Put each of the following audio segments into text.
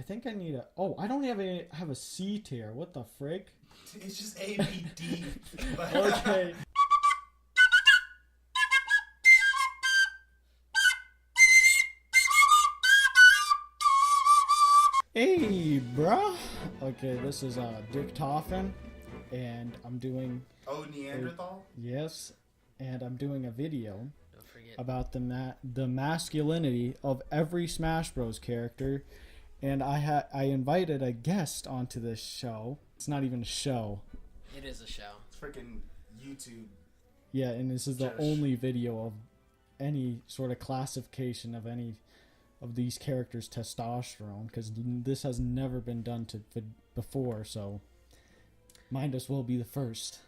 I think I need a... Oh, I don't have a C tier. What the frick? It's just A, B, D. But... Okay. Hey, bruh. Okay, this is Dick Toffin, and I'm doing... Oh, Neanderthal? Yes, and I'm doing a video Don't forget. about the masculinity of every Smash Bros. Character, and I invited a guest onto this show. It's not even a show. It is a show. It's freaking YouTube. Yeah, and this is the only video of any sort of classification of any of these characters' testosterone, because this has never been done before, so might as well be the first.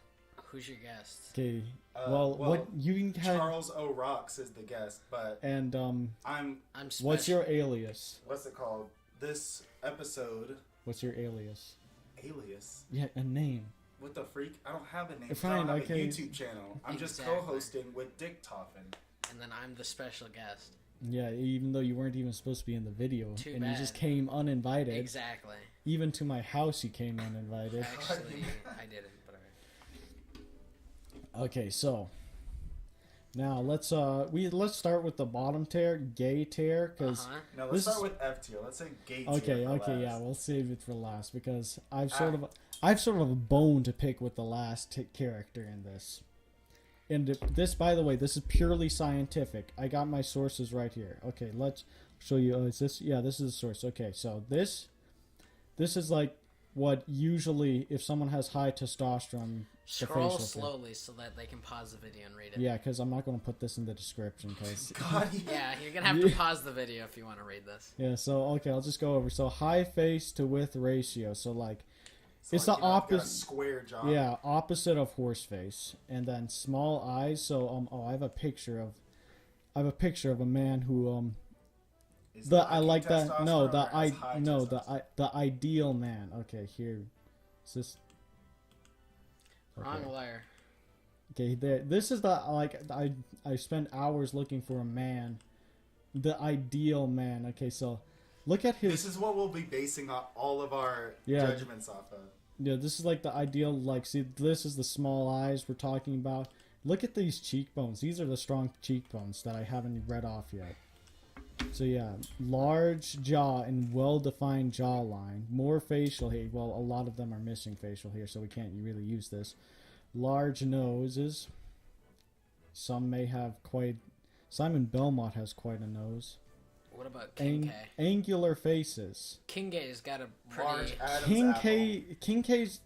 Who's your guest? Okay. Well, what you had? Charles O'Rocks is the guest, but And I'm special. what's your alias? what's it called? This episode What's your alias? alias. Yeah, a name. What the freak? I don't have a name. 'cause Fine, I don't have okay. a YouTube channel. I'm just Exactly. co-hosting with Dick Toffin. And then I'm the special guest. Yeah, even though you weren't even supposed to be in the video, Too and bad. you just came uninvited. Exactly. Even to my house, you came uninvited. Actually, I didn't, but alright. Okay, so now let's start with the bottom tier, gay tier, because No, let's start with F tier. Let's say gay tier. okay, for last. yeah, we'll save it for last because I've sort of a bone to pick with the last character in this. And this, by the way, this is purely scientific. I got my sources right here. Okay, let's show you. Is this? Yeah, this is the source. Okay, so this is like what usually if someone has high testosterone. the Scroll facial slowly so that they can pause the video and read it. Yeah, because I'm not going to put this in the description. Cause God, Yeah, you're gonna have to pause the video if you want to read this. yeah, so okay, I'll just go over. So high face to width ratio. So like. So It's like, the you know, I've got a opposite. square jaw. Yeah, opposite of horse face, and then small eyes. So I have a picture of a man who Is the it I like that testosterone no or the has I high no testosterone? the ideal man. Okay, here, is this? Wrong layer. Okay, there. This is the I spend hours looking for a man, the ideal man. Okay, so look at his. This is what we'll be basing all of our Yeah. judgments off of. Yeah, this is like the ideal, like, see, this is the small eyes we're talking about. Look at these cheekbones. These are the strong cheekbones that I haven't read off yet. So yeah, large jaw and well-defined jawline. More facial hair. Well, a lot of them are missing facial hair, so we can't really use this. Large noses. Some may have quite... Simon Belmont has quite a nose. What about King K? Angular faces. King K's got a Large pretty. Adam's King K's,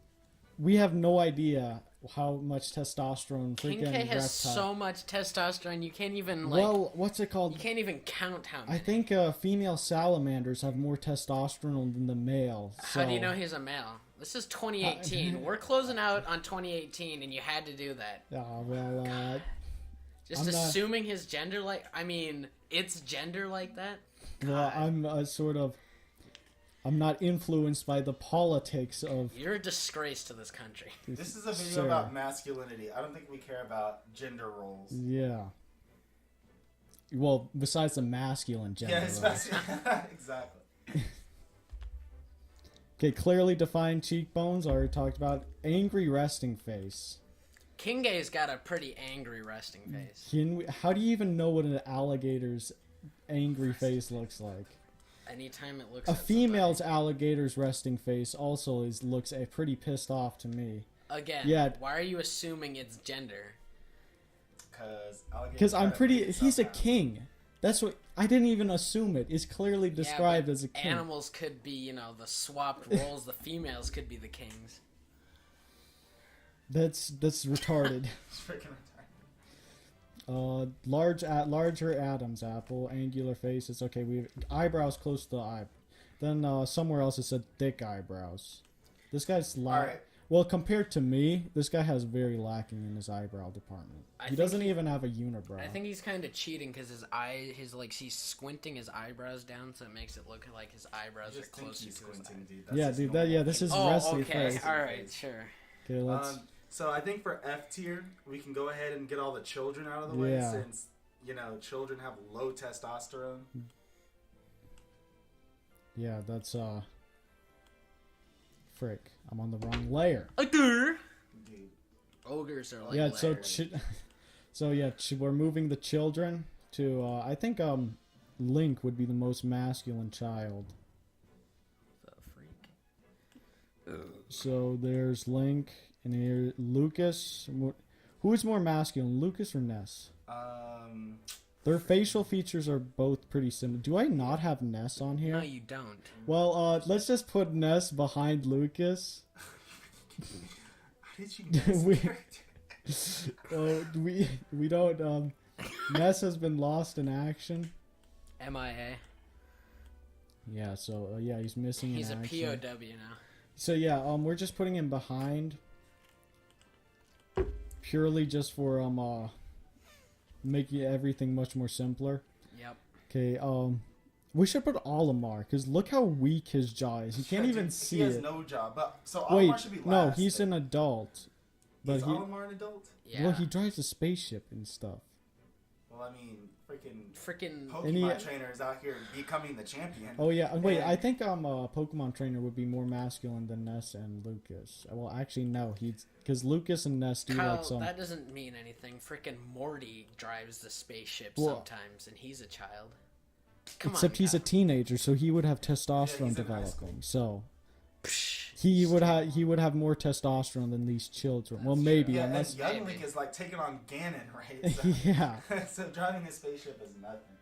we have no idea how much testosterone King freaking K has reptile. so much testosterone you can't even like. Well, what's it you called? can't even count how many. I think female salamanders have more testosterone than the male. So. How do you know he's a male? This is 2018. We're closing out on 2018, and you had to do that. Well, Just I'm not- assuming his gender like. I mean, it's gender like that. well, God. I'm I'm not influenced by the politics of. You're a disgrace to this country. This is a video Sir. about masculinity. I don't think we care about gender roles. Yeah. Well, besides the masculine gender. Yeah, it's roles. exactly. Okay, clearly defined cheekbones. Already talked about. Angry resting face. King Gay's got a pretty angry resting face. How do you even know what an alligator's angry face looks like? Anytime it looks A at female's alligator's resting face also looks pretty pissed off to me. somebody. Again, Yeah. why are you assuming it's gender? Because I'm pretty. He's a king. That's what I didn't even assume it. It's clearly described but as a king. Animals could be, the swapped roles. The females could be the kings. That's retarded. It's freaking retarded. Larger Adam's apple, angular face. It's okay. We have eyebrows close to the eye. Then somewhere else it said thick eyebrows. This guy's Alright. Well, compared to me, this guy has very lacking in his eyebrow department. He doesn't even have a unibrow. I think he's kind of cheating because he's squinting his eyebrows down, so it makes it look like his eyebrows are Just think closer he's to his squinting, eyes. dude. That's Yeah, just dude. normal. This is Oh, resty okay. face. All right, sure. Okay, let's. So I think for F tier, we can go ahead and get all the children out of the way Yeah. since, children have low testosterone. Yeah, that's frick. I'm on the wrong layer. Ogre. Dude. Ogres are like Yeah, so layers. so yeah, we're moving the children to I think Link would be the most masculine child. The freak. So there's Link and here Lucas. Who is more masculine, Lucas or Ness? Their facial features are both pretty similar. Do I not have Ness on here? No, you don't. Well, let's just put Ness behind Lucas. How did you guess We- character? We don't. Ness has been lost in action. MIA. Yeah, so yeah, he's missing He's a in action. POW now. So yeah, we're just putting him behind, purely just for making everything much more simpler. Yep. Okay, we should put Olimar because look how weak his jaw is. He can't Yeah, even dude, see he has it. no job. But so Wait, Olimar should be last. no, he's an adult, but Is he Olimar an adult? Yeah. well he drives a spaceship and stuff. Well, I mean, freaking Freaking. Pokemon trainers out here becoming the champion. Oh yeah, wait, And- I think Pokemon trainer would be more masculine than Ness and Lucas. Well, actually no, he's because Lucas and Ness do Kyle, like some. that doesn't mean anything. Freaking Morty drives the spaceship Well- sometimes, and he's a child. Come Except on, he's a Kyle. teenager, so he would have testosterone he's in high developing. So Psh, he would have more testosterone than these children. Well, maybe Yeah, unless and Young maybe. Link is like taking on Ganon, right? So, yeah. so driving a spaceship is nothing.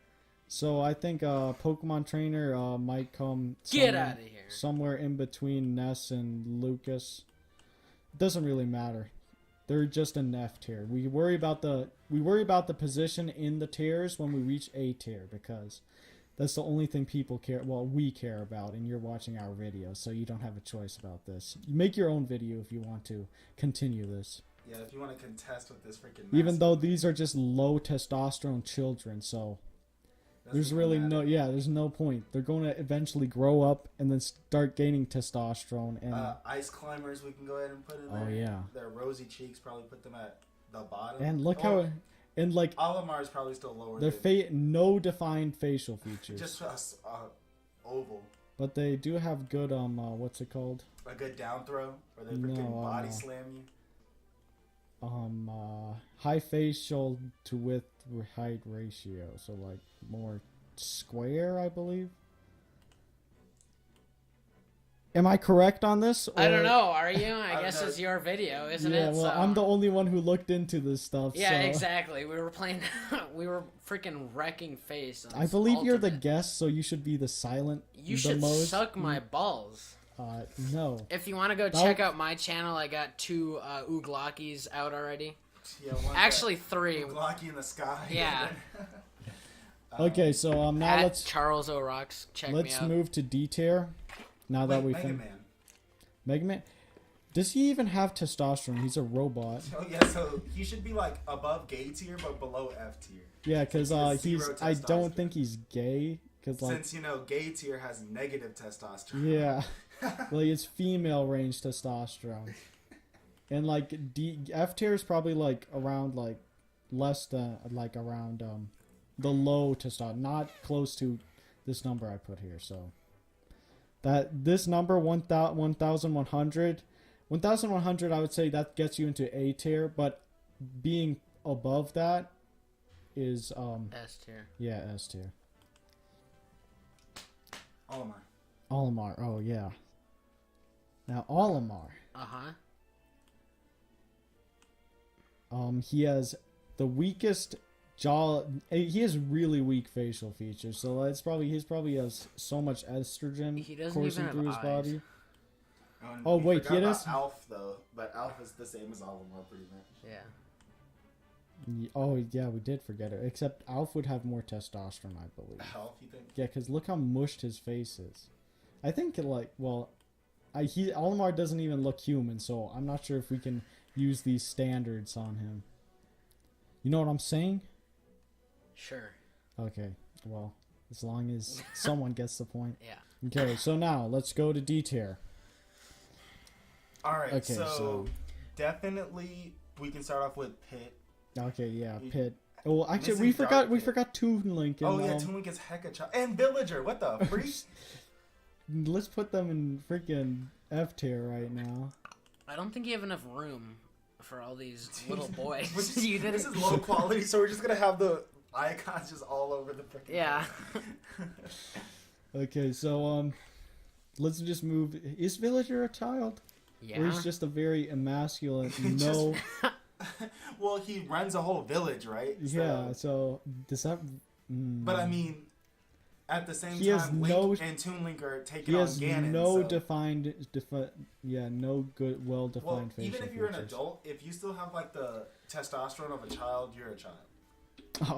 So I think Pokemon trainer might come Get somewhere- out of here. somewhere in between Ness and Lucas. It doesn't really matter. They're just an F tier. We worry about the position in the tiers when we reach A tier because that's the only thing people care. Well, we care about, and you're watching our video, so you don't have a choice about this. You make your own video if you want to continue this. Yeah, if you want to contest with this freaking. Even though these are just low testosterone children, so there's really there's no point. They're going to eventually grow up and then start gaining testosterone and Ice climbers, we can go ahead and put in there. Oh, yeah. Their rosy cheeks, probably put them at the bottom. and look Or how and like Olimar is probably still lower. their than no defined facial features. just oval. But they do have good what's it called? A good down throw, where they freaking No, body no. slam you. High facial to width height ratio, so like more square, I believe. Am I correct on this? I don't or- know. Are you? I don't guess know. it's your video, isn't Yeah, it? well, So- I'm the only one who looked into this stuff. Yeah, so. exactly. We were playing. We were freaking wrecking face. On I believe you're the Ultimate. guest, so you should be the silent. You the should most. suck my balls. No. If you want to go That- check out my channel, I got 2 Uglakis out already. Yeah, one Actually, 3. Glocky in the sky. Yeah. Okay, so now At let's Charles O'Rocks. Check me let's out. move to D tier. Now that Wait, we Mega fin- Man. Mega Man. Does he even have testosterone? He's a robot. Oh yeah, so he should be like above gay tier but below F tier. Yeah, because He has he's. zero I don't testosterone. think he's gay. Cause like, Since gay tier has negative testosterone. yeah, like it's female range testosterone, and like F tier is probably like around like less than like around the low testosterone, not close to this number I put here. So that this number 1,100, I would say that gets you into A tier, but being above that is S tier. yeah, S tier. Olimar. Olimar, oh yeah. Now Olimar, Uh-huh. he has the weakest jaw. He has really weak facial features, so it's probably has so much estrogen He doesn't coursing even through have his eyes. body. And Oh, we wait, forgot he about does- Alf though, but Alf is the same as Olimar pretty much. Yeah. Oh yeah, we did forget it. Except Alf would have more testosterone, I believe. Alf, you think? Yeah, because look how mushed his face is. I think Olimar doesn't even look human, so I'm not sure if we can use these standards on him. You know what I'm saying? Sure. Okay, well, as long as someone gets the point. Yeah. Okay, so now let's go to D tier. All right, Okay, so, so- definitely we can start off with Pit. Okay, yeah, You- Pit. Well, actually, Missing Dark we Pit. forgot Toon Link. And, Oh yeah, Toon Link is hecka and Villager. What the freak? let's put them in freaking F tier right now. I don't think you have enough room for all these little boys. You didn't. This is low quality, so we're just gonna have the icons just all over the freaking. Yeah. Okay, so let's just move. Is Villager a child? Yeah. Or he's just a very emasculine? He No. Well, he runs a whole village, right? Yeah. So does that? But I mean, at the same He has time, no- Link and Toon Link are taking He on has Ganon. no so. no good, well-defined Well, facial even if you're an features. adult, if you still have like the testosterone of a child, you're a child.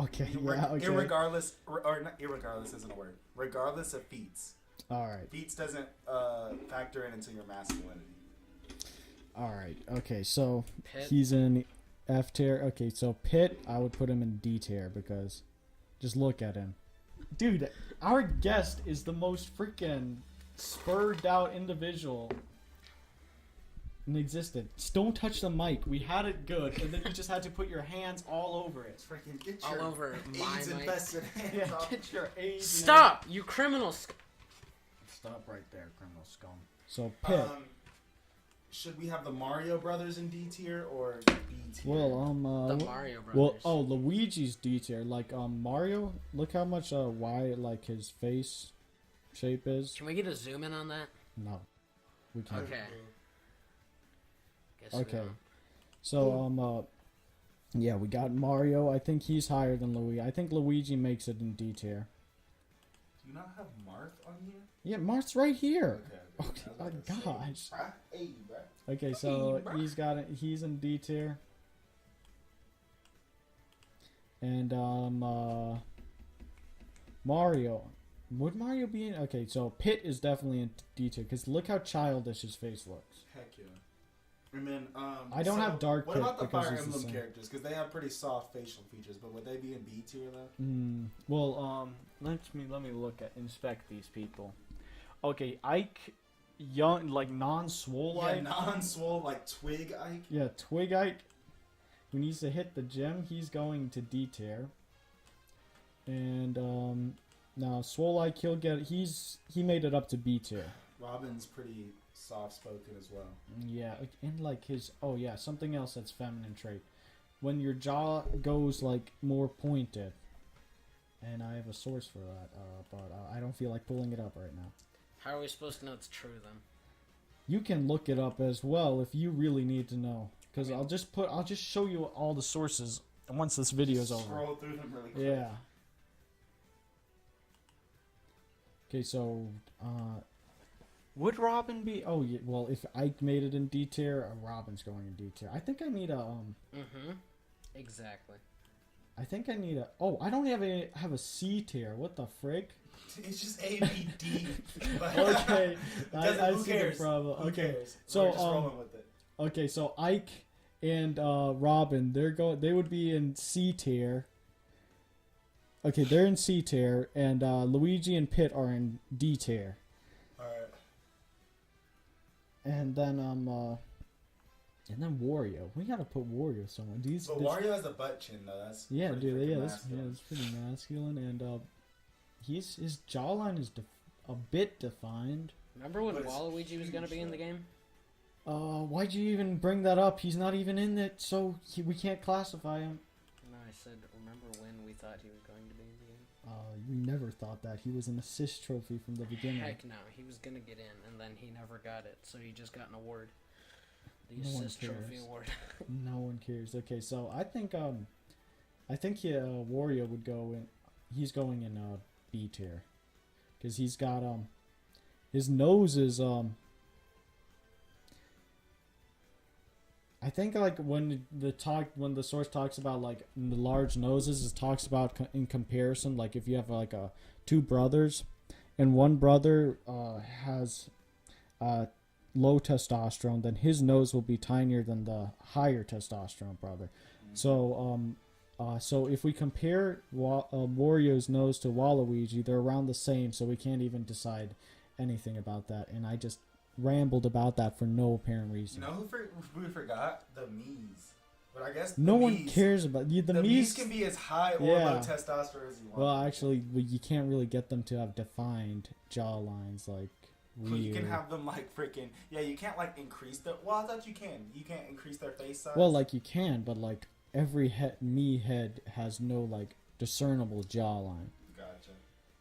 Okay, yeah, okay. Irregardless, or not irregardless isn't a word. Regardless of feats. Alright, Feats doesn't factor into your masculinity. alright. Okay, so Pit. he's in F tier. Okay, so Pit, I would put him in D tier because just look at him. Dude, our guest is the most freaking spurred out individual in existence. Don't touch the mic. We had it good, and then you just had to put your hands all over it. Freaking get All your over my AIDS mic. infested hands Yeah, off. get your AIDS. Stop, you criminal. Stop right there, criminal scum. So Pit. Should we have the Mario Brothers in D tier or B tier? Well, The Mario Brothers. well, oh, Luigi's D tier. Like, Mario, look how much, like, his face shape is. Can we get a zoom in on that? No. We can't. Okay. Guess we Okay. don't. So, yeah, we got Mario. I think he's higher than Luigi. I think Luigi makes it in D tier. Do you not have Marth on here? Yeah, Marth's right here. Okay. Okay, I was oh, about to say, gosh. bruh. Hey, bruh. Okay, so Hey, bruh. he's got it. He's in D tier. And, Mario. Would Mario be in? Okay, so Pit is definitely in D tier because look how childish his face looks. Heck yeah. And then, I don't have Dark What Pit about the because Fire he's the Emblem same. characters? Because they have pretty soft facial features, but would they be in B tier though? Well, let me look at inspect these people. Okay, Ike, young, like non-swole Yeah, Ike. non-swole like Twig Ike. Yeah, Twig Ike, who needs to hit the gym, he's going to D tier. And now Swole Ike, he made it up to B tier. Robin's pretty soft-spoken as well. Yeah, and like something else that's feminine trait. When your jaw goes like more pointed. And I have a source for that, but I don't feel like pulling it up right now. How are we supposed to know it's true then? You can look it up as well if you really need to know. Because I'll just show you all the sources once this video's over. Scroll through them really quick. Yeah. Okay, so would Robin be? Oh, yeah. Well, if Ike made it in D tier, Robin's going in D tier. I think I need a Mm-hmm. Exactly. I think I need a. Oh, I don't have a C tier. What the frick? It's just A, B, D. Okay, I Who see cares? the problem. Who Okay, cares? so, We're just rolling with it. okay, so Ike and Robin, they would be in C tier. Okay, they're in C tier, and Luigi and Pit are in D tier. Alright. And then Wario. We gotta put Wario somewhere. But Wario has a butt chin though. That's Yeah, pretty dude. freaking Yeah, masculine. that's pretty masculine, and his jawline is a bit defined. Remember when But it's Waluigi was gonna be in the huge, game? Why'd you even bring that up? He's not even in it, so we can't classify him. No, I said, remember when we thought he was going to be in the game? We never thought that. He was an assist trophy from the beginning. Heck no, he was gonna get in, and then he never got it, so he just got an award. The No one assist trophy cares. award. No one cares. Okay, so I think Wario would go in. He's going in B tier because he's got his nose is I think like when the source talks about like the large noses, it talks about in comparison, like if you have like two brothers, and one brother has low testosterone, then his nose will be tinier than the higher testosterone brother. So so if we compare Wario's nose to Waluigi, they're around the same, so we can't even decide anything about that. And I just rambled about that for no apparent reason. You know who we forgot? The Miis. But I guess No the one Miis- cares about the The Miis. Miis can be as high or Yeah. low testosterone as you want. Well, actually, you can't really get them to have defined jaw lines like You can weird. have them like freaking. Yeah, you can't like increase their. Well, I thought you can. You can't increase their face size. Well, like you can, but like every me head has no like discernible jawline. Gotcha.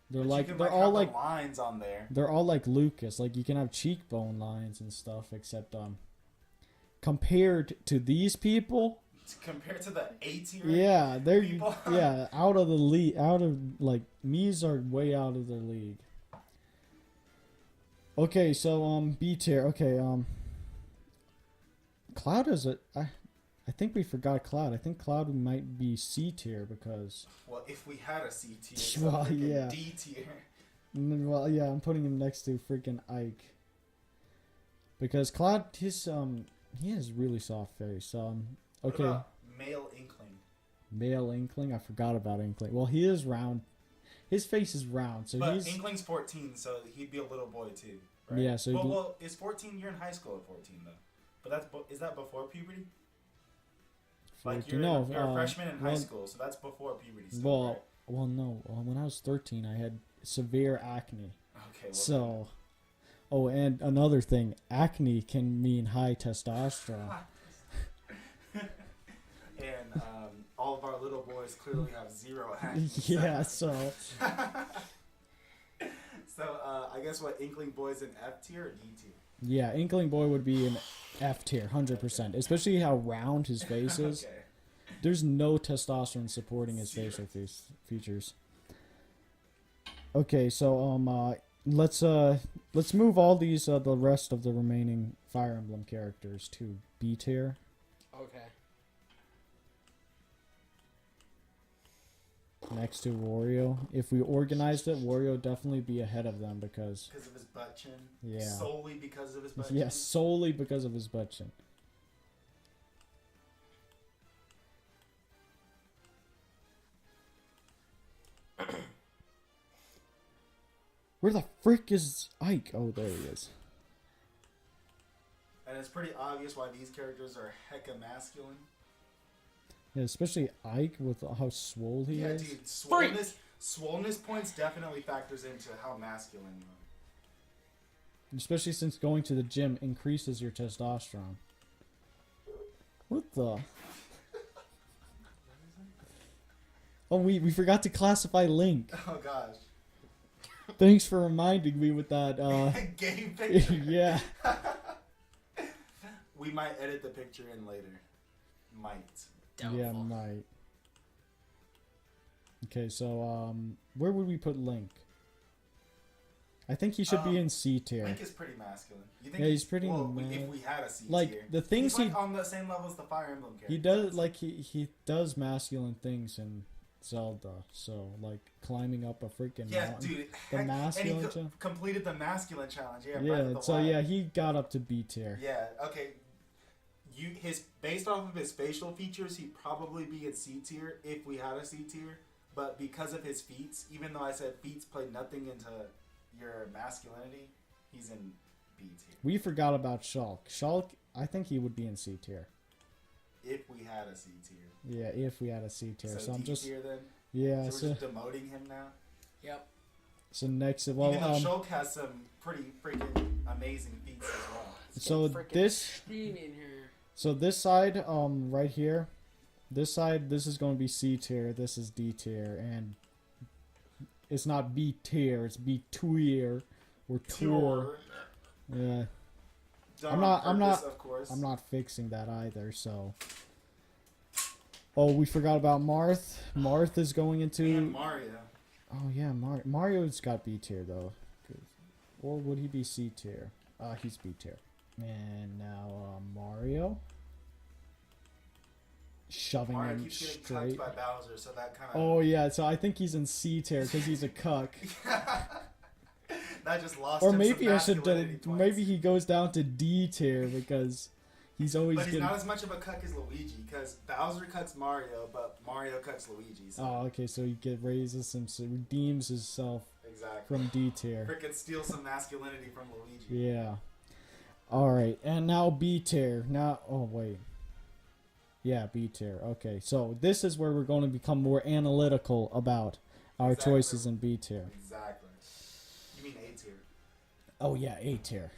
They're But like you can, they're like, all have like the lines on there. they're all like Lucas. Like you can have cheekbone lines and stuff, except compared to these people, Compared to the A tier. yeah, they're people. yeah out of the league. Out of like me's are way out of their league. Okay, so B tier. Okay, Cloud is I think we forgot Cloud. I think Cloud might be C tier because. Well, if we had a C tier, it's Well, freaking yeah. D tier. Well, yeah, I'm putting him next to freaking Ike. Because Cloud, he has really soft face. What Okay, about male inkling? male Inkling. I forgot about Inkling. Well, he is round. His face is round, so But he's Inkling's 14, so he'd be a little boy too. Right? yeah. So Well, is 14? You're in high school at 14 though. But is that before puberty? Like you're a freshman in high school, so that's before puberty. Still, well, no. When I was 13, I had severe acne. Okay. Well, So, oh, and another thing, acne can mean high testosterone. and all of our little boys clearly have zero acne. Yeah, so So I guess what Inkling boys in F tier or D tier? yeah, Inkling Boy would be an F tier, 100%. Especially how round his face is. Okay. There's no testosterone supporting his Zero. facial features. Okay, so let's move all these the rest of the remaining Fire Emblem characters to B tier. Okay. Next to Wario. If we organized it, Wario would definitely be ahead of them because Because of his butt chin. Yeah. Solely because of his butt yeah, chin. solely because of his butt chin. Where the frick is Ike? Oh, there he is. And it's pretty obvious why these characters are hecka masculine. Yeah, especially Ike with how swole he Yeah, is. dude, swollenness points definitely factors into how masculine you are. Especially since going to the gym increases your testosterone. What the? Oh, we forgot to classify Link. Oh gosh. Thanks for reminding me with that. Game picture. Yeah. We might edit the picture in later. Might. Doubtful. Yeah, might. Okay, so where would we put Link? I think he should be in C tier. Link is pretty masculine. You think Yeah, he's pretty well, ma- if we had a C like, tier. the things he's like on the same level as the Fire Emblem character. He does like he does masculine things in Zelda. So like climbing up a freaking Yeah, mountain. dude. The heck, masculine and he challenge? completed the masculine challenge. Yeah, Breath Yeah, of the so Wild. yeah, he got up to B tier. Yeah, okay. Based off of his facial features, he'd probably be in C tier if we had a C tier. But because of his feats, even though I said feats play nothing into your masculinity, he's in B tier. We forgot about Shulk. Shulk, I think he would be in C tier. If we had a C tier. Yeah, if we had a C tier. So I'm D just tier then? yeah. So we're just demoting him now? Yep. So next, well, Even though Shulk has some pretty freaking amazing feats as well. so Freaking this extreme in here. So this side, right here, this side, this is going to be C tier. This is D tier, and it's not B tier. It's B tier or tour. Yeah, Done I'm not, of course. I'm not fixing that either. So, oh, we forgot about Marth. Marth is going into. And Mario. Oh yeah, Mario's got B tier though, or would he be C tier? He's B tier. And now Mario. Shoving Mario him keeps getting straight. cucked by Bowser, so that kind of. Oh yeah, so I think he's in C tier because he's a cuck. That just lost Or him maybe some I should. masculinity points. Maybe he goes down to D tier because he's always But he's getting. not as much of a cuck as Luigi, because Bowser cucks Mario, but Mario cucks Luigi. So. Oh, okay, so he raises him, so redeems himself Exactly. from D tier. Frickin' steal some masculinity from Luigi. Yeah. All right, and now B tier. Now, oh wait. Yeah, B tier. Okay, so this is where we're going to become more analytical about our Exactly. choices in B tier. Exactly. You mean A tier? Oh yeah, A tier.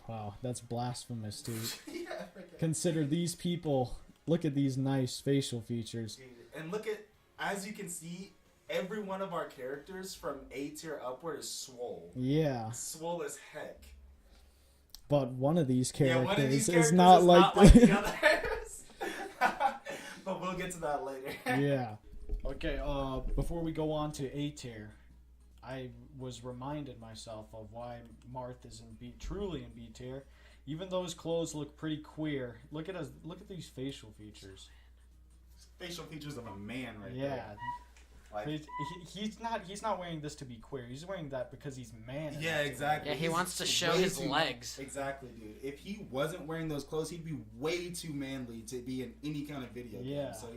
Wow, that's blasphemous, dude. Yeah, I forget. Consider these people. Look at these nice facial features. Dude, and look at, as you can see, every one of our characters from A tier upward is swole. Yeah, Swole as heck. but one of these Yeah, characters, one of these is characters not is like. not like the others. But we'll get to that later. Yeah. Okay. Before we go on to A tier, I was reminded myself of why Marth is truly in B tier. Even though his clothes look pretty queer, look at these facial features. Facial features of a man, right Yeah. there. Like, He's not wearing this to be queer. He's wearing that because he's man. yeah, exactly. Yeah, he He's wants to show way his legs. Exactly, dude. If he wasn't wearing those clothes, he'd be way too manly to be in any kind of video Yeah. game. So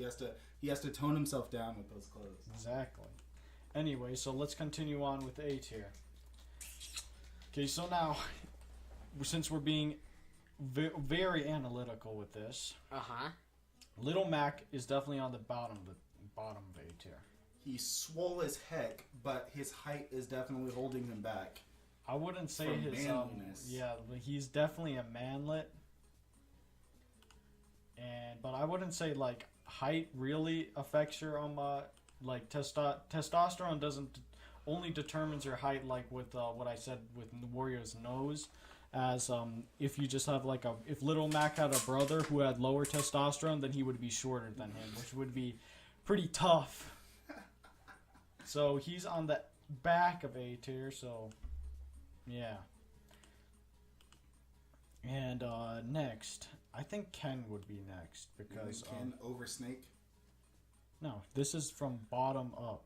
he has to tone himself down with those clothes. Exactly. Anyway, so let's continue on with A tier. Okay, so now, since we're being very analytical with this, Little Mac is definitely on the bottom of A tier. He's swole as heck, but his height is definitely holding him back. I wouldn't say From his manliness. yeah, but he's definitely a manlet. But I wouldn't say like height really affects your like testosterone doesn't only determines your height, like with what I said with Warrior's nose. As if you just have like if Little Mac had a brother who had lower testosterone, then he would be shorter than him, which would be pretty tough. So he's on the back of A tier, so yeah. And next, I think Ken would be next because Ken over Snake. no, this is from bottom up.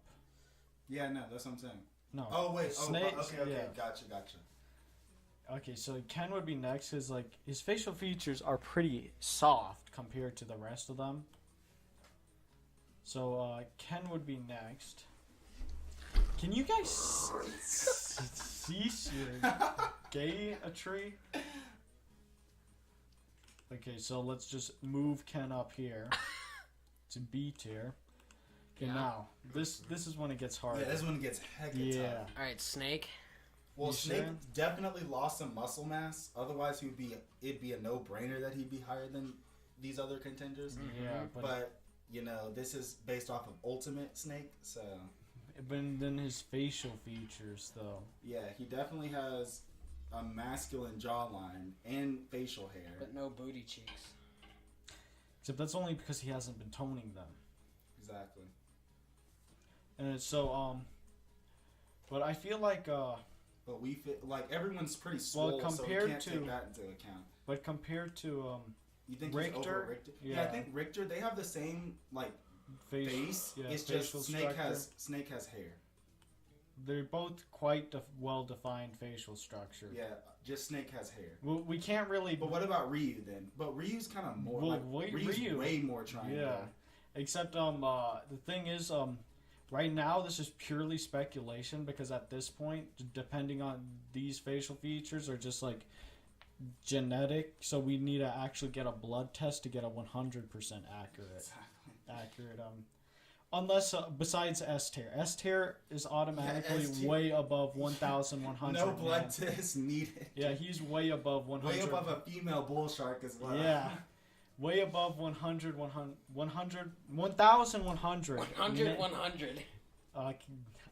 Yeah, no, that's what I'm saying. No. Oh wait, Snake. okay, Yeah. gotcha. Okay, so Ken would be next because like his facial features are pretty soft compared to the rest of them. So Ken would be next. Can you guys cease your gayetry? Okay, so let's just move Ken up here to B tier. Okay, Yeah. now this is when it gets hard. Yeah, this one gets hecka Yeah. tough. All right, Snake. Well, You Snake sure? definitely lost some muscle mass. Otherwise, it'd be a no-brainer that he'd be higher than these other contenders. Yeah, But you know, this is based off of Ultimate Snake, so then his facial features though. yeah, he definitely has a masculine jawline and facial hair. But no booty cheeks. Except that's only because he hasn't been toning them. Exactly. And so but I feel like But we fit like everyone's pretty swole, so we compared can't to- take that into account. but compared to You think Richter? he's over Richter? Yeah, I think Richter. They have the same like face. yeah, it's facial just Snake structure. has hair. They're both quite well-defined facial structure. Yeah, just Snake has hair. Well, we can't really. But what about Ryu then? But Ryu's kind of more Ryu's Ryu. way more triangle. Yeah. Except the thing is right now this is purely speculation because at this point, depending on these facial features are just like genetic, so we need to actually get a blood test to get a 100% accurate unless besides S tier. S tier is automatically S tier. way above 1,100. No blood man. test needed. Yeah, he's way above 100. Way above a female bull shark as well. Yeah. Way above 100, 1,100. 100.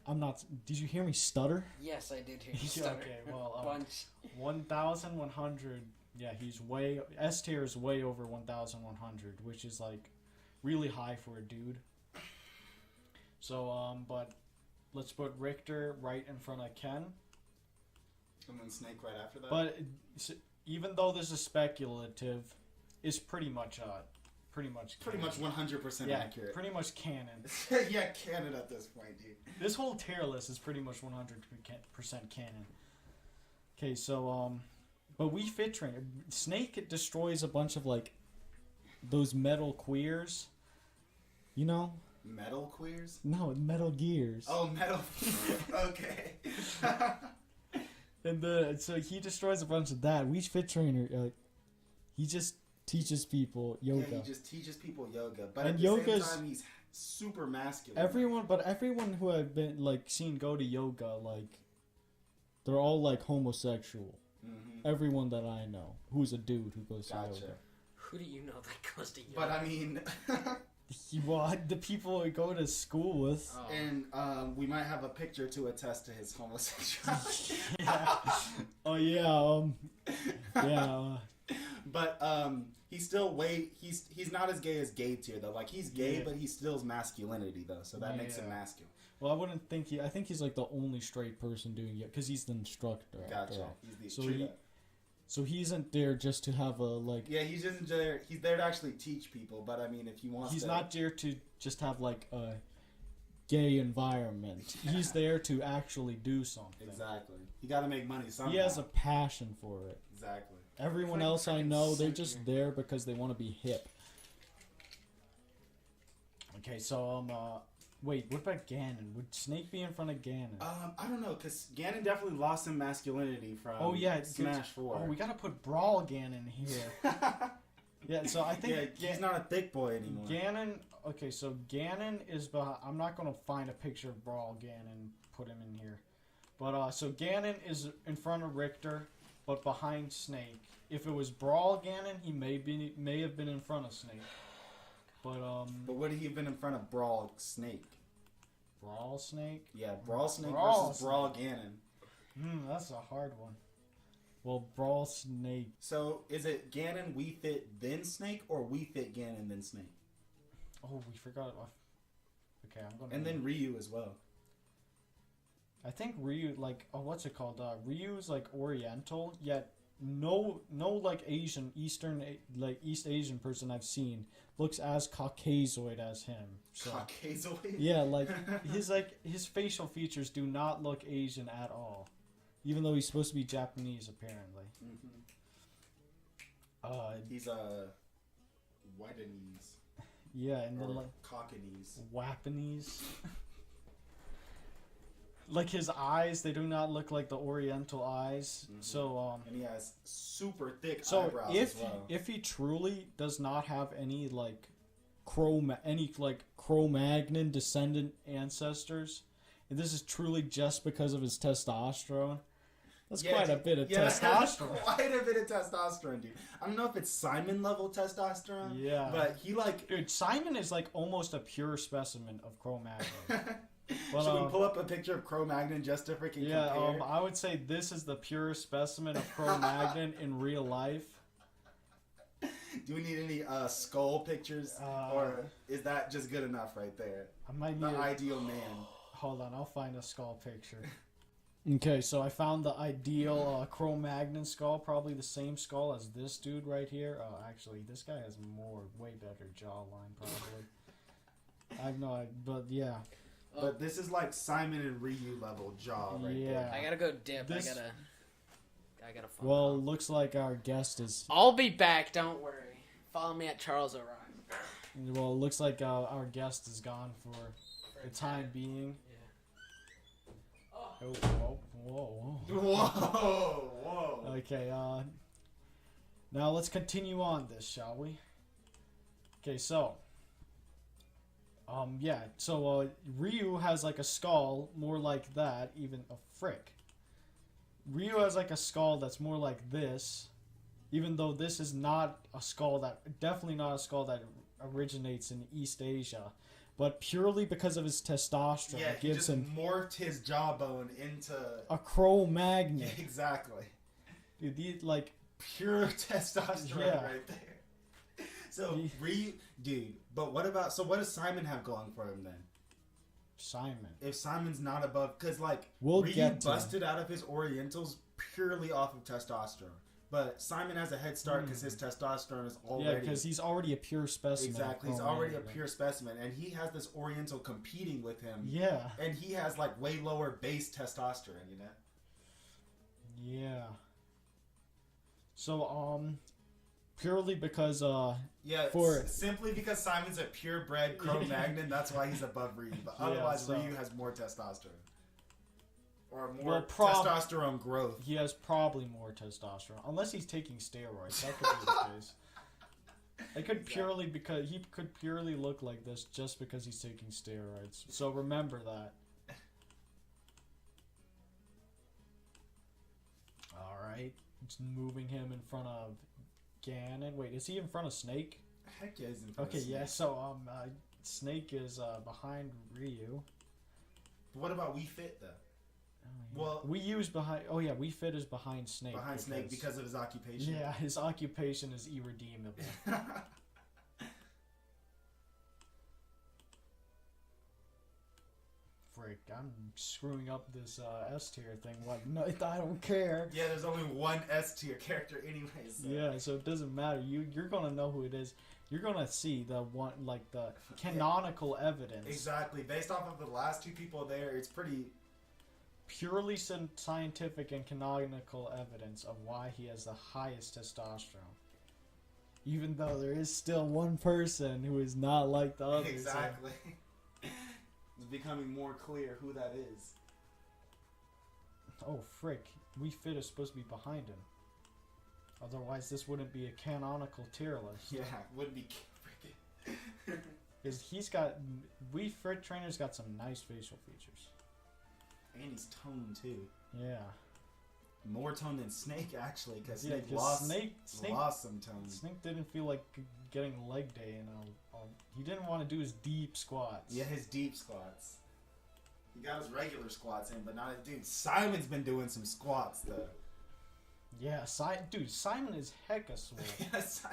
I'm not. Did you hear me stutter? Yes, I did hear you Yeah, stutter. okay, well, Bunch. 1,100. Yeah, he's way. S tier is way over 1,100, which is like really high for a dude. So, but let's put Richter right in front of Ken. And then Snake right after that. But even though this is speculative, it's pretty much canon. 100% accurate. Pretty much canon. Yeah, canon at this point, dude. This whole tier list is pretty much 100% canon. Okay, so but we fit train. Snake destroys a bunch of like those metal queers. You know? Metal queers? No, Metal Gears. Oh, metal. Okay. And so he destroys a bunch of that. We fit trainer. He just teaches people yoga. Yeah, he just teaches people yoga, but And at the yoga's- same time, he's super masculine. Everyone who I've been like seen go to yoga, like They're all like homosexual. Mm-hmm. Everyone that I know who's a dude who goes to Gotcha. yoga. Who do you know that goes to yoga? But I mean, Well, the people we go to school with. Oh. and we might have a picture to attest to his homosexuality. Yeah. Oh yeah. Yeah. But he's still he's not as gay as gay tier though. Like he's gay, Yeah. but he still's masculinity though, so that makes him Yeah. masculine. Well, I wouldn't think I think he's like the only straight person doing it because he's the instructor. after Gotcha. all. He's So true he- that. So he isn't there just to have a like. Yeah, he's just there. He's there to actually teach people. But I mean, if he wants, He's to, not there to just have like a gay environment. He's there to actually do something. Exactly. You got to make money somehow. He has a passion for it. Exactly. Everyone Like else I freaking know, they're simp just here. there because they want to be hip. Okay, so wait, what about Ganon? Would Snake be in front of Ganon? I don't know, cause Ganon definitely lost some masculinity from Oh yeah, it's Smash 4. Oh, we gotta put Brawl Ganon here. Yeah, so I think yeah, he's not a thick boy anymore. Ganon. Okay, so Ganon is behind. I'm not gonna find a picture of Brawl Ganon and put him in here, but so Ganon is in front of Richter, but behind Snake. If it was Brawl Ganon, he may have been in front of Snake, but But would he have been in front of Brawl Snake? Brawl Snake. Yeah, Brawl Snake Brawl versus Brawl Ganon. That's a hard one. Well, Brawl Snake. So is it Ganon We Fit then Snake or We Fit Ganon then Snake? Oh, we forgot. Okay, I'm gonna. And then Ryu as well. I think Ryu, like, what's it called? Ryu's like Oriental, yet no, like Eastern, like East Asian person I've seen looks as Caucasoid as him. So Caucasoid? yeah, like his facial features do not look Asian at all, even though he's supposed to be Japanese apparently. He's Whitenese. Yeah, and then Or like Caucanese. Japanese. Like his eyes, they do not look like the Oriental eyes. So And he has super thick so eyebrows if as well. if he truly does not have any like Cro-Magnon descendant ancestors, and this is truly just because of his testosterone, that's quite a bit of that's testosterone. quite a bit of testosterone, dude. I don't know if it's Simon level testosterone. Yeah. But he like. Dude, Simon is like almost a pure specimen of Cro-Magnon. But, Should we pull up a picture of Cro-Magnon just to freaking Yeah, compare? I would say this is the purest specimen of Cro-Magnon in real life. Do we need any skull pictures, or is that just good enough right there? I might The need. ideal man. Hold on, I'll find a skull picture. Okay, so I found the ideal Cro-Magnon skull, probably the same skull as this dude right here. Oh, actually, this guy has way better jawline, probably. I have no idea, but yeah. But this is like Simon and Ryu level jaw right Yeah. there. I gotta go dip. This- I gotta. Phone Well, call. looks like our guest is. I'll be back. Don't worry. Follow me at Charles O'Ryan. Well, it looks like our guest is gone for the time being. Yeah. Oh, whoa. Whoa, whoa. Okay, now let's continue on this, shall we? Okay, so, yeah, so, Ryu has like a skull more like that, even, frick. Ryu has like a skull that's more like this, even though this is not a skull definitely not a skull that originates in East Asia, but purely because of his testosterone, Yeah, he gives just him morphed his jawbone into... a Cro-Magnon. Exactly. Dude, like, Pure testosterone Yeah. right there. So, He- Ryu... Dude, but what about... So what does Simon have going for him then? Simon. If Simon's not above... Because, like, We'll Ryu get to busted out of his Orientals purely off of testosterone. But Simon has a head start because his testosterone is already... Yeah, because he's already a pure specimen. of Exactly, he's already a Cro-Magnon. pure specimen. And he has this Oriental competing with him. Yeah, And he has, like, way lower base testosterone, you know? yeah. So, purely because, Yeah, For- simply because Simon's a purebred Cro-Magnon, that's why he's above Ryu. But Yeah, otherwise, so- Ryu has more testosterone. Or more Well, testosterone growth. he has probably more testosterone. Unless he's taking steroids. That could be the case. It could purely because he could purely look like this just because he's taking steroids. So remember that. right? It's moving him in front of Ganon. Wait, is he in front of Snake? Heck yeah, he's in front Okay, of Snake. yeah. So Snake is behind Ryu. What about Wii Fit though? Oh, yeah. Well, Wii behind. Oh yeah, Wii Fit is behind Snake. Snake because of his occupation. Yeah, his occupation is irredeemable. Frick, I'm screwing up this S tier thing. Like, no, I don't care. Yeah, there's only one S tier character anyways. So. Yeah, so it doesn't matter. You're gonna know who it is. You're gonna see the one, like the canonical evidence. Exactly. Based off of the last two people there, it's pretty purely scientific and canonical evidence of why he has the highest testosterone. Even though there is still one person who is not like the others. Exactly. It's becoming more clear who that is. Oh, frick. Wii Fit is supposed to be behind him. Otherwise, this wouldn't be a canonical tier list. Yeah, wouldn't be freaking. Because he's got... Wii Fit Trainer's got some nice facial features. And he's toned too. Yeah. More tone than Snake actually, because Yeah, Snake lost some tone. Snake didn't feel like getting leg day, and he didn't want to do his deep squats. Yeah, his deep squats. He got his regular squats in, but not his dude. Simon's been doing some squats though. Yeah, dude, Simon is hecka swole. Yes,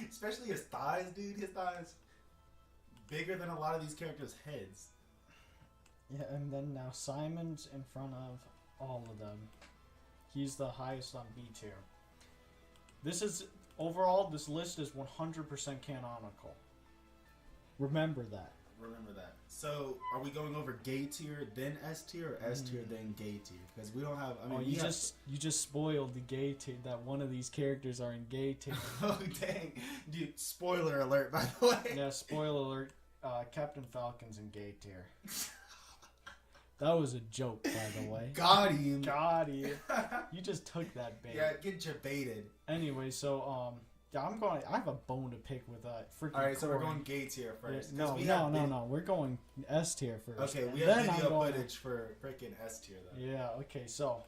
especially his thighs, dude. His thighs bigger than a lot of these characters' heads. Yeah, and then now Simon's in front of all of them. He's the highest on B tier. This is, overall, this list is 100% canonical. Remember that. Remember that. So, are we going over gay tier, then S tier, or S tier, then gay tier? Because we don't have, I mean, you just spoiled the gay tier, that one of these characters are in gay tier. Oh, dang. Dude, spoiler alert, by the way. Yeah, spoiler alert, Captain Falcon's in gay tier. That was a joke, by the way. Got him. Got him. You just took that bait. Yeah, get jebaited. Anyway, so yeah, I have a bone to pick with freaking. All right, so Corey. we're going gay tier first. Yeah, no. We're going S tier first. Okay, we have video footage for freaking S tier though. Yeah. Okay, so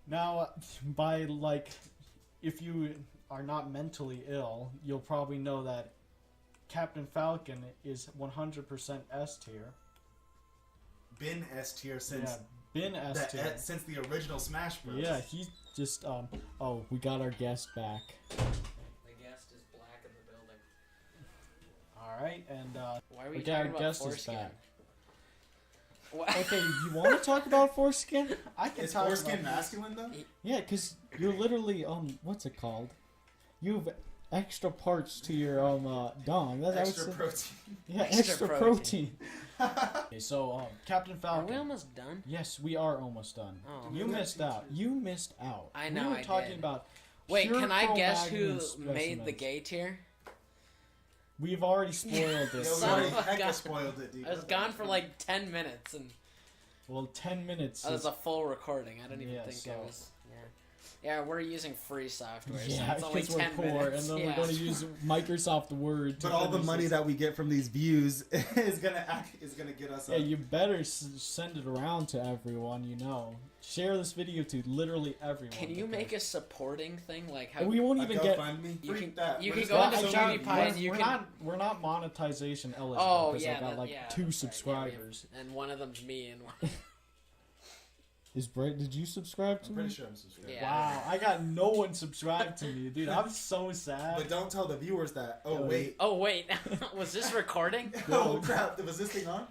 now by if you are not mentally ill, you'll probably know that Captain Falcon is 100% S tier. Been S tier since been S tier since the original Smash Bros. Yeah, he's just oh, we got our guest back. The guest is black in the building. All right, and why are we okay, our talking about guest foreskin? is back. What? Okay, you want to talk about foreskin? I can Is talk foreskin about masculine though? Yeah, because you're literally what's it called? You have extra parts to your dong. That's Extra protein. Yeah, Extra extra protein. Okay, so Captain Are Falcon. we almost done? Yes, we are almost done. Oh. You missed out. You missed out. I know, We were I talking did. about. Wait, pure can I guess who Cro-Magnon made the specimens. gay tier? We've already spoiled this. Yeah, we Son already of a hecka gun. spoiled it, dude. I was gone for like 10 minutes and Well, 10 minutes. that was is- a full recording. I don't even Yeah, think so- I was. Yeah, we're using free software, so Yeah, it's only because 10 we're poor, minutes. and then yeah. we're going to use Microsoft Word. To But all the finish money this. that we get from these views is gonna get us. Yeah, you better send it around to everyone you know. Share this video to literally everyone. Can you make a supporting thing like how We won't a even get. GoFundMe. You Freak can- that. you We're can just go gonna into have so many PewDiePie and views. you we're can- not. We're not monetization eligible. Oh because yeah, I got like yeah, 2 that's right. subscribers. Yeah, and one of them's me and one. Is Brett? Did you subscribe to I'm me? pretty sure I'm subscribed. Yeah. Wow, I got no one subscribed to me, dude. I'm so sad. But don't tell the viewers that. Oh Yeah, wait. Oh wait, was this recording? Oh crap! Was this thing on?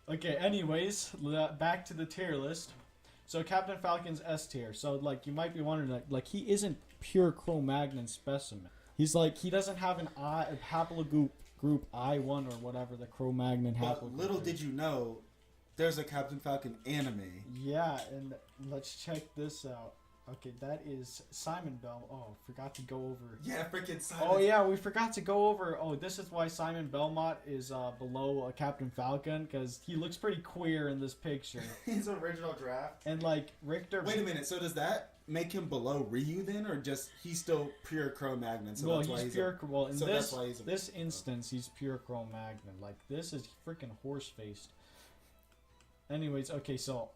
Okay, anyways, back to the tier list. So Captain Falcon's S tier. So like you might be wondering, like he isn't pure Cro-Magnon specimen. He's like he doesn't have a haplogroup I1 or whatever the Cro-Magnon haplogroup. But little did you know, there's a Captain Falcon anime. Yeah, and let's check this out. Okay, that is Simon Bell. Oh, forgot to go over. Yeah, freaking Simon. Oh yeah, we forgot to go over. Oh, this is why Simon Belmont is below Captain Falcon, because he looks pretty queer in this picture. His original draft. And like Richter. Wait a minute. So does that make him below Ryu then, or just he's still pure Cro-Magnon? So Well, that's why he's he's pure. Well, in so this that's why he's a- this instance, he's pure Cro-Magnon. Like this is freaking horse faced. Anyways, okay, so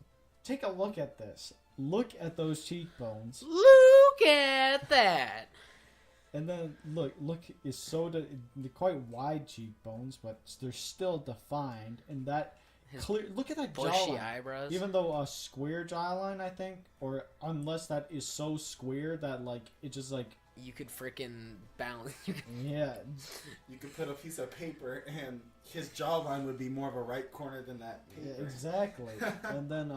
take a look at this. look at those cheekbones. Look at that. And then look, is they're quite wide cheekbones, but they're still defined. And that clear. Look at that Bushy jawline. eyebrows. Even though a square jawline, I think, or unless that is so square that like it just like you could freaking balance. yeah. You could put a piece of paper, and his jawline would be more of a right corner than that paper. Yeah, exactly. And then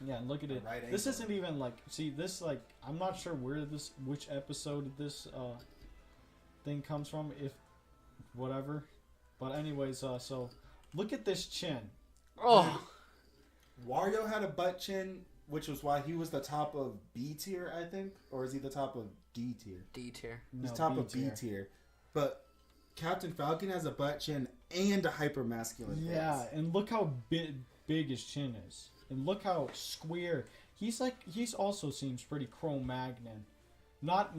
yeah, look at it. Right This angle. isn't even like see this like I'm not sure which episode this thing comes from, if whatever. But anyways, so look at this chin. Oh, Wario had a butt chin, which was why he was the top of B tier, I think, or is he the top of D tier? D tier. He's No, top B of B tier. tier. But Captain Falcon has a butt chin and a hyper masculine Yeah, face. and look how big his chin is, and look how square. He's also seems pretty Cro-Magnon, not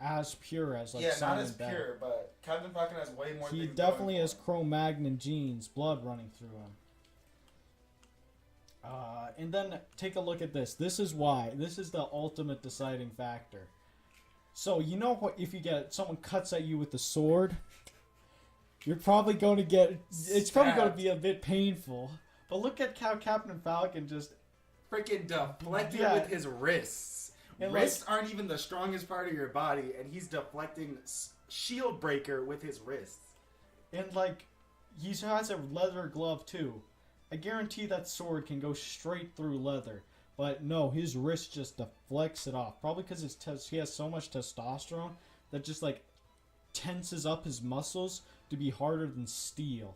as pure as like Yeah, not Simon as Belmont. pure, but Captain Falcon has way more. He things definitely going has for him. Cro-Magnon genes, blood running through him. And then take a look at this. This is why. This is the ultimate deciding factor. So you know what? If you get someone cuts at you with a sword, you're probably going to get. It's probably going to be a bit painful. But look at how Captain Falcon just. Freaking deflecting Yeah. with his wrists. And Wrists aren't even the strongest part of your body, and he's deflecting shield breaker with his wrists. And like, he has a leather glove too. I guarantee that sword can go straight through leather. But no, his wrist just deflects it off. Probably because he has so much testosterone that just like tenses up his muscles to be harder than steel.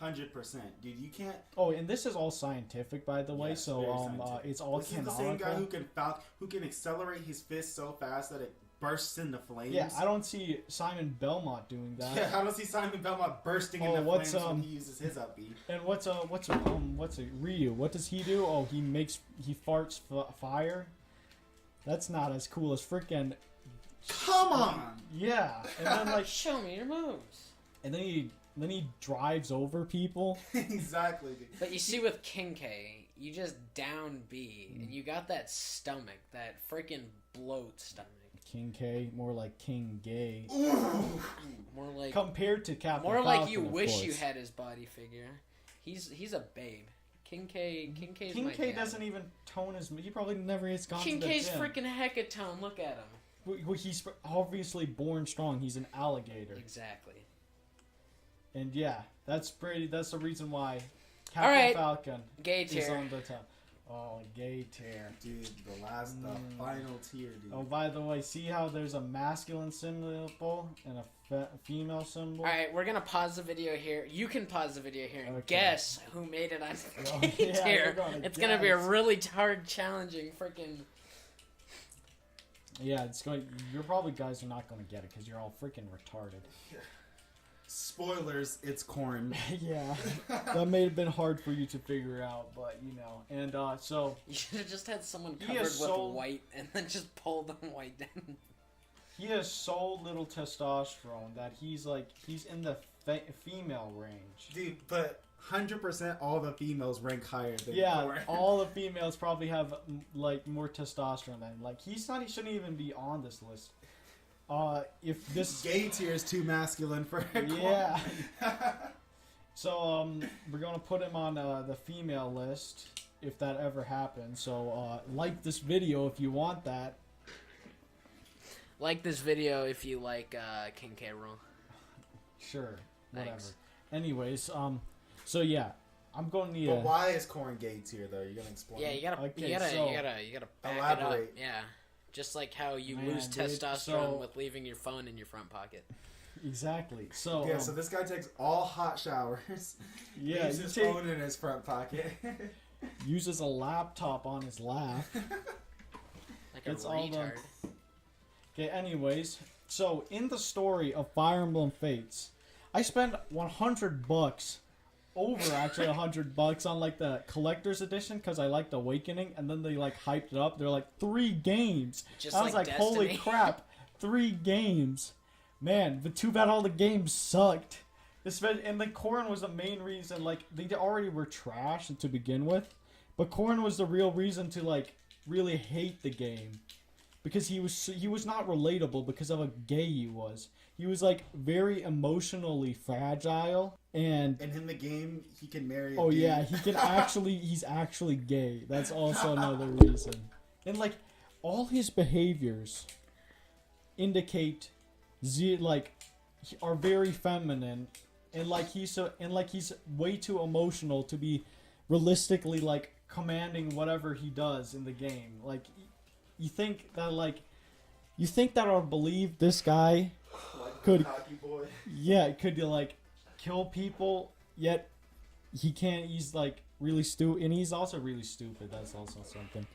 100%, dude. You can't. Oh, and this is all scientific, by the way. Yes, so very scientific. it's all This is the same guy canonical. who can accelerate his fist so fast that it bursts into flames. Yeah, I don't see Simon Belmont doing that. Yeah, I don't see Simon Belmont bursting Oh, into what's, flames when he uses his up B. And what's Ryu? What does he do? Oh, he farts fire. That's not as cool as freaking. Come on! Yeah, and then like, show me your moves. and then he drives over people. Exactly, dude. But you see, with King K, you just down B, and you got that stomach, that freaking bloat stomach. King K, more like King Gay, More like compared to Captain. more like Falcon, you of wish course. you had his body figure. He's a babe. King K is King my K dad. doesn't even tone his. He probably never has gone King to the K's gym. freaking hecatone. Look at him. He's obviously born strong. He's an alligator, Exactly. and yeah, that's the reason why Captain Alright. Falcon Gay is tier. on the top. Oh, gay tier. Dude, the final tier, dude. Oh, by the way, see how there's a masculine symbol and a female symbol? Alright, we're gonna pause the video here. You can pause the video here and Okay. guess who made it on Oh, Gay yeah, tier. we're gonna It's gonna be a guess. really hard, challenging freaking. Yeah, you're probably guys are not going to get it because you're all freaking retarded. Spoilers, it's corn. Yeah, that may have been hard for you to figure out, but you know. And so You should have just had someone He covered is with so- white and then just pulled the white down. he has so little testosterone that he's in the female range. Dude, but 100% all the females rank higher than Yeah, corn. all the females probably have like more testosterone than like he shouldn't even be on this list. If this Gay tier is too masculine for yeah. So we're gonna put him on the female list if that ever happens. So like this video if you want that. Like this video if you like King K. Rool. Sure. Whatever. Thanks. Anyways, so yeah, I'm gonna need But a. why is corn gay tier though? You're gonna explain? Yeah, you gotta Okay, you gotta back it up. Elaborate. Yeah. Just like how you Man, lose dude, testosterone so- with leaving your phone in your front pocket. Exactly. So Yeah, so this guy takes all hot showers. yeah, leaves you his take, phone in his front pocket. uses a laptop on his lap. Like a It's all the- retard. Okay, anyways, so in the story of Fire Emblem Fates, I spent $100, over actually $100 on like the collector's edition because I liked Awakening, and then they like hyped it up. They're like 3 games. Just I was like like, holy Destiny. crap, 3 games, man! But too bad all the games sucked. And the corn was the main reason. Like they already were trash to begin with, But Corn was the real reason to like really hate the game, because he was not relatable because of how gay he was. He was like very emotionally fragile, and in the game he can marry. Oh yeah, he's actually gay. That's also another reason. And like all his behaviors indicate are very feminine, and he's way too emotional to be realistically like commanding whatever he does in the game. Like you think that I'll believe this guy could like kill people, yet he can't. He's like really stupid, and he's also really stupid. That's also something.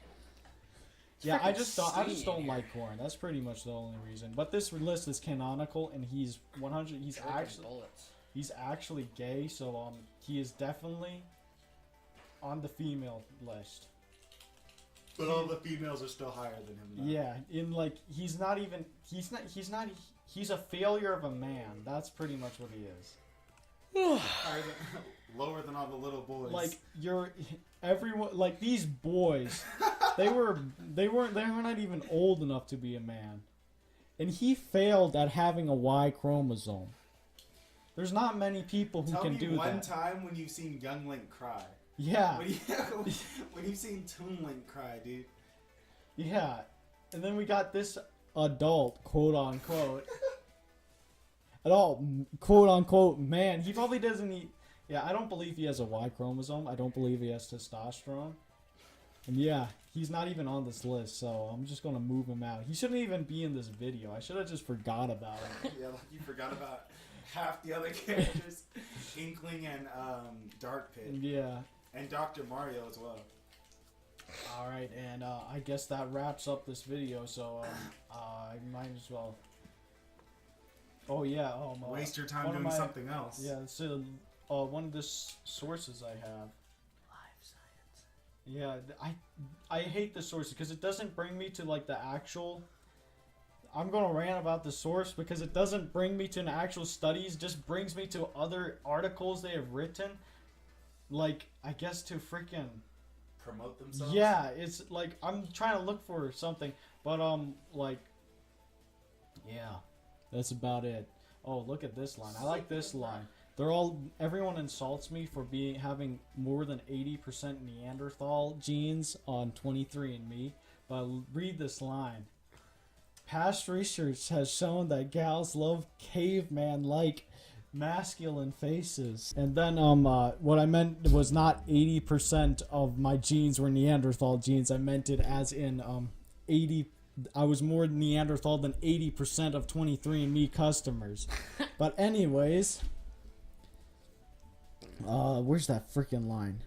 Yeah, I just don't like Corn. That's pretty much the only reason. But this list is canonical, and he's 100. He's actually gay, so he is definitely on the female list. But all the females are still higher than him now. Yeah, he's a failure of a man. That's pretty much what he is. Lower than all the little boys. Like everyone, like these boys, they were not even old enough to be a man, and he failed at having a Y chromosome. There's not many people who can do that. Tell me one time when you've seen Young Link cry. Yeah. When you've seen Toon Link cry, dude. Yeah, and then we got this adult, quote unquote. Quote unquote man. He probably doesn't eat. Yeah, I don't believe he has a Y chromosome. I don't believe he has testosterone. And yeah, he's not even on this list, so I'm just gonna move him out. He shouldn't even be in this video. I should have just forgot about him. Yeah, like you forgot about half the other characters. Inkling and Dark Pit. Yeah. And Dr. Mario as well. Alright, and I guess that wraps up this video, so I might as well... Oh yeah, waste your time doing something else. Yeah, so one of the sources I have. Life science. Yeah, I hate the sources because it doesn't bring me to like the actual. I'm gonna rant about the source because it doesn't bring me to an actual studies. Just brings me to other articles they have written, like I guess to freaking promote themselves. Yeah, it's like I'm trying to look for something, but yeah. That's about it. Oh, look at this line. I like this line. Everyone insults me for having more than 80% Neanderthal genes on 23andMe, but read this line. Past research has shown that gals love caveman-like masculine faces. And then what I meant was not 80% of my genes were Neanderthal genes. I meant it as in 80%. I was more Neanderthal than 80% of 23andMe customers. But anyways, where's that freaking line?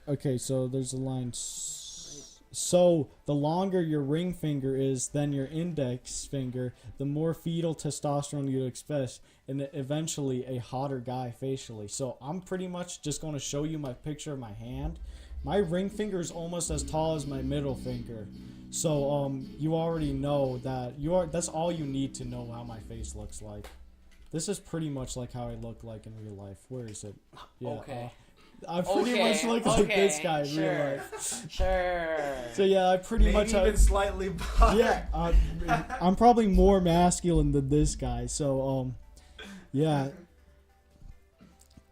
Okay, so there's a line. So the longer your ring finger is than your index finger, the more fetal testosterone you'd expect, and eventually a hotter guy facially. So I'm pretty much just going to show you my picture of my hand. My ring finger is almost as tall as my middle finger. So you already know that that's all you need to know how my face looks like. This is pretty much like how I look like in real life. Where is it? Yeah, okay. I pretty much look like this guy in real life. Sure. So yeah, I pretty much even slightly buff. Yeah, I'm probably more masculine than this guy. So yeah.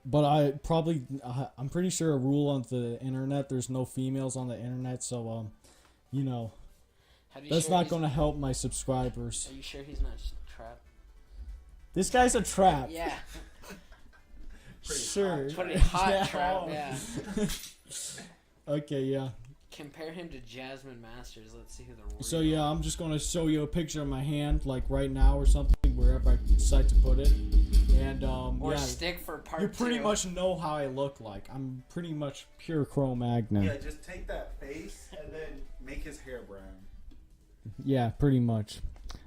But I'm pretty sure a rule on the internet, there's no females on the internet, so you know, that's not going to help my subscribers. Are you sure he's not just a trap? This guy's a trap. Yeah. Sure. Pretty hot trap, yeah. Okay, yeah. Compare him to Jasmine Masters. Let's see who the real. So yeah, I'm just going to show you a picture of my hand, like right now or something, wherever I decide to put it. And or yeah, stick for part 2. You pretty much know how I look like. I'm pretty much pure Cro-Magnon. Yeah, just take that face and then make his hair brown. Yeah, pretty much.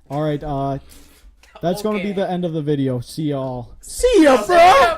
All right, that's going to be the end of the video. See y'all. See ya, bro!